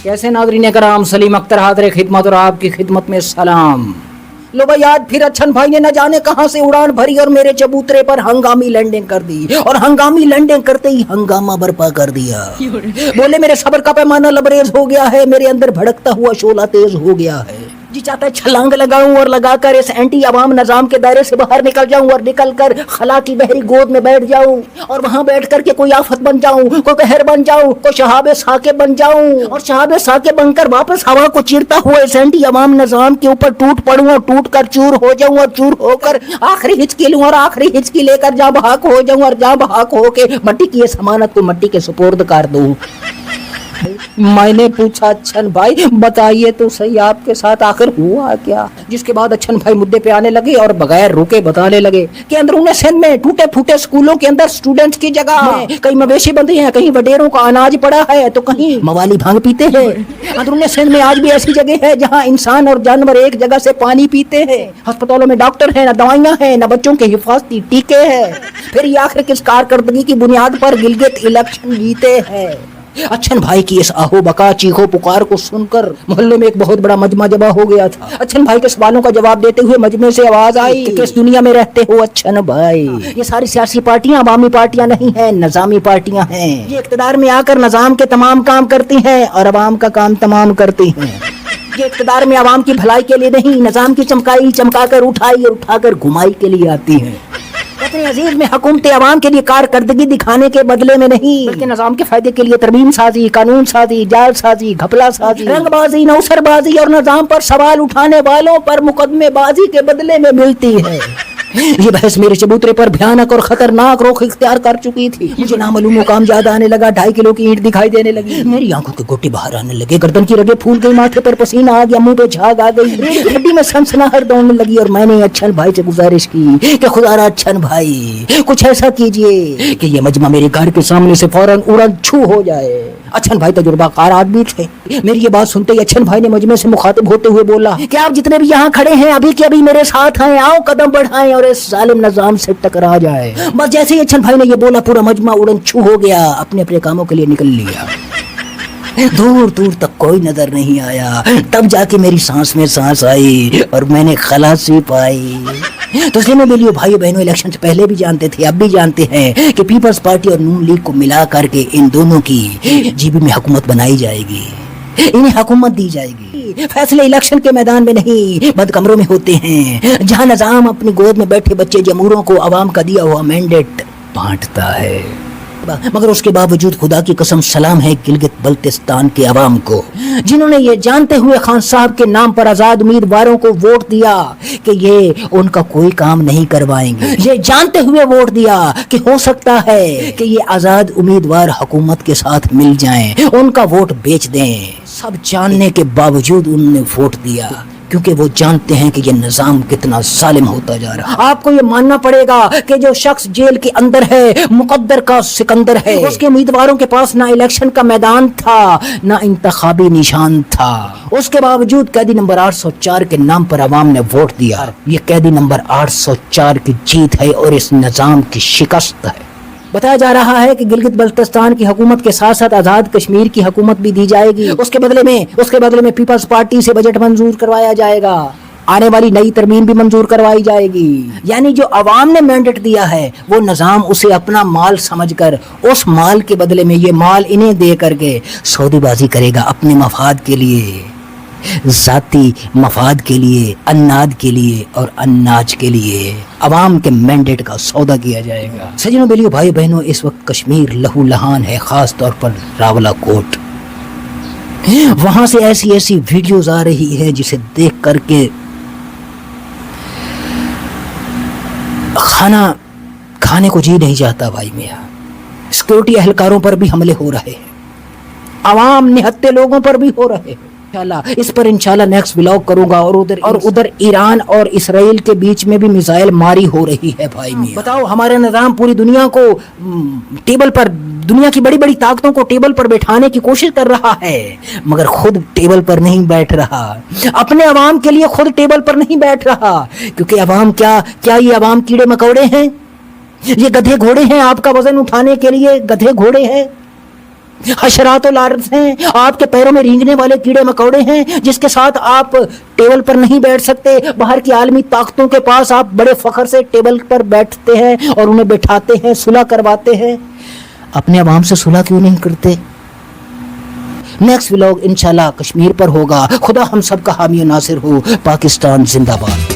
कैसे नाज़रीन कराम, सलीम अख्तर हाज़िर खिदमत और आपकी खिदमत में सलाम। लो भाई, आज फिर अच्छन भाई ने न जाने कहां से उड़ान भरी और मेरे चबूतरे पर हंगामी लैंडिंग कर दी और हंगामी लैंडिंग करते ही हंगामा बर्पा कर दिया। बोले मेरे सब्र का पैमाना लबरेज हो गया है, मेरे अंदर भड़कता हुआ शोला तेज हो गया है। जी चाहता है छलांग लगाऊं और लगाकर इस एंटी अवाम निजाम के दायरे से बाहर निकल जाऊं और निकलकर खला की बहरी गोद में बैठ जाऊं और वहां बैठ करके कोई आफत बन जाऊं, कोई कहर बन जाऊं, कोई शहाबे साके बन जाऊं और शहाबे साके बनकर वापस हवा को चीरता हुआ इस एंटी अवाम निजाम के ऊपर टूट पड़ूं और टूट कर चूर हो जाऊं और चूर होकर आखिरी हिचकी लूं और आखिरी हिचकी लेकर जहां बहाक हो जाऊं और जहां बहाक होके मट्टी की इस अमानत को मट्टी के सुपुर्द कर दूं। मैंने पूछा अच्छन भाई बताइए तो सही आपके साथ आखिर हुआ क्या? जिसके बाद अच्छन भाई मुद्दे पे आने लगे और बगैर रुके बताने लगे कि अंदरूनी सिंध में टूटे फूटे स्कूलों के अंदर स्टूडेंट्स की जगह कहीं मवेशी बंधे हैं, कहीं वडेरों का अनाज पड़ा है तो कहीं मवाली भांग पीते हैं। अंदरूनी सिंध में आज भी ऐसी जगह है जहाँ इंसान और जानवर एक जगह से पानी पीते हैं। अस्पतालों में डॉक्टर है, न दवाइयाँ हैं, न बच्चों के हिफाजती टीके हैं। फिर ये आखिर किस कारकर्दगी की बुनियाद पर गिलगित इलेक्शन जीते हैं? अच्छन भाई की इस आहो बका चीखो पुकार को सुनकर मोहल्ले में एक बहुत बड़ा मजमा जमा हो गया था। अच्छन भाई के सवालों का जवाब देते हुए मजमे से आवाज आई कि किस दुनिया में रहते हो अच्छन भाई? ये सारी सियासी पार्टियां अवामी पार्टियां नहीं हैं, निजामी पार्टियां हैं। ये इक़्तिदार में आकर निजाम के तमाम काम करती हैं और अवाम का काम तमाम करती हैं। ये इक़्तिदार में अवाम की भलाई के लिए नहीं, निजाम की चमकाई चमकाकर उठाई और उठाकर घुमाई के लिए आती हैं। अजीज में हुकूमत अवाम के लिए कारकर्दगी दिखाने के बदले में नहीं, बल्कि निजाम के फायदे के लिए तरमीम साजी, कानून साजी, जाल साजी, घपला साजी, रंगबाजी, नौसरबाजी और निजाम पर सवाल उठाने वालों पर मुकदमेबाजी के बदले में मिलती है। ये बहस मेरे चबूतरे पर भयानक और खतरनाक रुख इख्तियार कर चुकी थी। मुझे नामालूम मुकाम याद आने लगा, 2.5 किलो की ईंट दिखाई देने लगी, मेरी आंखों के गोटे बाहर आने लगे, गर्दन की रगें फूल गई, माथे पर पसीना आ गया, मुंह पे झाग आ गई, हड्डी में सनसनाहट दौड़ने लगी और मैंने अच्छन भाई से गुजारिश की कि खुदारा अच्छन भाई कुछ ऐसा कीजिए कि ये मजमा मेरे घर के सामने से फौरन उड़न छू हो जाए। अच्छन भाई तजुर्बाकार आदमी थे। मेरी ये बात सुनते ही अच्छन भाई ने मजमे से मुखातिब होते हुए बोला कि आप जितने भी यहाँ खड़े हैं अभी के अभी मेरे साथ आए, आओ कदम बढ़ाएं और इस जालिम निजाम से टकरा जाए। बस जैसे ही अच्छन भाई ने ये बोला पूरा मजमा उड़न छू हो गया, अपने अपने कामों के लिए निकल लिया। दूर दूर तक कोई नजर नहीं आया, तब जाके मेरी सांस में सांस आई और मैंने खलासी पाई। तो इसलिए मिलियो भाइयों बहनों, इलेक्शन से पहले भी जानते थे, अब भी जानते हैं कि पीपल्स पार्टी और नून लीग को मिला करके इन दोनों की जीबी में हुकूमत बनाई जाएगी, इन्हें हुकूमत दी जाएगी। फैसले इलेक्शन के मैदान में नहीं, बंद कमरों में होते हैं, जहां निजाम अपनी गोद में बैठे बच्चे जमूरों को अवाम का दिया हुआ मैंडेट बांटता है। मगर उसके बावजूद खुदा की कसम सलाम है गिलगित बल्तिस्तान के अवाम को, जिन्होंने ये जानते हुए खान साहब के नाम पर आजाद उम्मीदवारों को वोट दिया कि ये उनका कोई काम नहीं करवाएंगे, ये जानते हुए वोट दिया कि हो सकता है कि ये आजाद उम्मीदवार हुकूमत के साथ मिल जाएं, उनका वोट बेच दें। सब जानने के बावजूद उन्होंने वोट दिया क्योंकि वो जानते हैं कि ये निजाम कितना जालिम होता जा रहा है। आपको ये मानना पड़ेगा कि जो शख्स जेल के अंदर है मुकद्दर का सिकंदर है, उसके उम्मीदवारों के पास ना इलेक्शन का मैदान था ना इंतखाबी निशान था, उसके बावजूद कैदी नंबर 804 के नाम पर अवाम ने वोट दिया। ये कैदी नंबर 804 की जीत है और इस निजाम की शिकस्त है। बताया जा रहा है कि गिलगित बल्तिस्तान की हुकूमत के साथ साथ आजाद कश्मीर की हुकूमत भी दी जाएगी। उसके बदले में पीपल्स पार्टी से बजट मंजूर करवाया जाएगा, आने वाली नई तरमीम भी मंजूर करवाई जाएगी। यानी जो अवाम ने मैंडेट दिया है वो निजाम उसे अपना माल समझकर उस माल के बदले में ये माल इन्हें दे करके सौदेबाजी करेगा अपने मफाद के लिए, जाती मफाद के लिए, अन्नाद के लिए और अन्नाज के लिए अवाम के मैंडेट का सौदा किया जाएगा। सजनों बेलियो भाई बहनों, इस वक्त कश्मीर लहू लहान है, खास तौर पर रावलाकोट। वहां से ऐसी ऐसी वीडियोस आ रही है जिसे देख करके खाना खाने को जी नहीं जाता भाई मियां। सिक्योरिटी एहलकारों पर भी हमले हो रहे हैं, अवाम निहत्ते लोगों पर भी हो रहे हैं। इस पर इंशाल्लाह नेक्स्ट व्लॉग करूंगा। और उधर ईरान और इसराइल के बीच में भी मिसाइल मारी हो रही है भाई मियां। बताओ, हमारा निजाम पूरी दुनिया को टेबल पर, दुनिया की बड़ी बड़ी ताकतों को टेबल पर बैठाने की कोशिश कर रहा है मगर खुद टेबल पर नहीं बैठ रहा, अपने अवाम के लिए खुद टेबल पर नहीं बैठ रहा। क्योंकि अवाम क्या ये अवाम कीड़े मकोड़े हैं? ये गधे घोड़े हैं आपका वजन उठाने के लिए? गधे घोड़े हैं? حشرات و لارث ہیں، آپ کے پیروں میں رینگنے والے کیڑے مکوڑے ہیں جس کے ساتھ آپ ٹیبل پر نہیں بیٹھ سکتے. باہر کی عالمی طاقتوں کے پاس آپ بڑے فخر سے ٹیبل پر بیٹھتے ہیں اور انہیں بٹھاتے ہیں، صلح کرواتے ہیں. اپنے عوام سے صلح کیوں نہیں کرتے؟ نیکسٹ ولاگ انشاءاللہ کشمیر پر ہوگا. خدا ہم سب کا حامی و ناصر ہو. پاکستان زندہ باد.